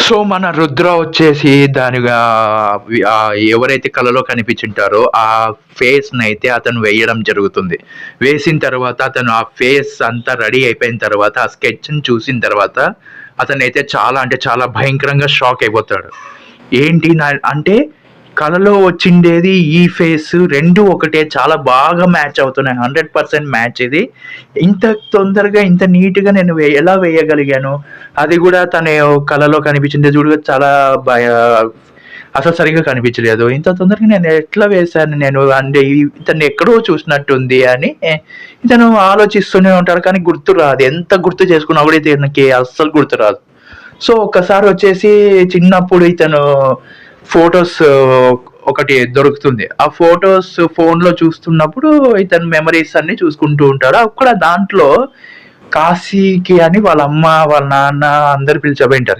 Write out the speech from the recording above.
So, మన రుద్ర వచ్చేసి దానిగా ఎవరైతే కలలో కనిపించుంటారో ఆ ఫేస్‌నైతే అతను వేయడం జరుగుతుంది. వేసిన తర్వాత అతను ఆ ఫేస్ అంతా రెడీ అయిపోయిన తర్వాత ఆ స్కెచ్‌ని చూసిన తర్వాత అతనైతే చాలా అంటే చాలా భయంకరంగా షాక్ అయిపోతాడు. ఏంటి అంటే కలలో వచ్చిండేది ఈ ఫేస్ 2 ఒకటే చాలా బాగా మ్యాచ్ అవుతున్నాయి. 100% మ్యాచ్ ఇది. ఇంత తొందరగా ఇంత నీట్‌గా నేను ఎలా వేయగలిగాను? అది గూడా తను కలలో కనిపించింది చూడు చాలా భయ అసలు సరిగ్గా కనిపించలేదు. ఇంత తొందరగా నేను ఎట్లా వేశాను నేను అంటే ఇతన్ని ఎక్కడో చూసినట్టుంది అని ఇతను ఆలోచిస్తూనే ఉంటాడు. కానీ గుర్తు రాదు. ఎంత గుర్తు చేసుకున్నా కూడా ఇతనికి అస్సలు గుర్తు రాదు. సో, ఒక్కసారి వచ్చేసి చిన్నప్పుడు ఇతను ఫోటోస్ ఒకటి దొరుకుతుంది. ఆ ఫోటోస్ ఫోన్‌లో చూస్తున్నప్పుడు ఇతను మెమోరీస్ అన్నీ చూసుకుంటూ ఉంటాడు. అక్కడ దాంట్లో కాశీకి అని వాళ్ళ అమ్మ, వాళ్ళ నాన్న అందరూ పిలిచబోయింటారు.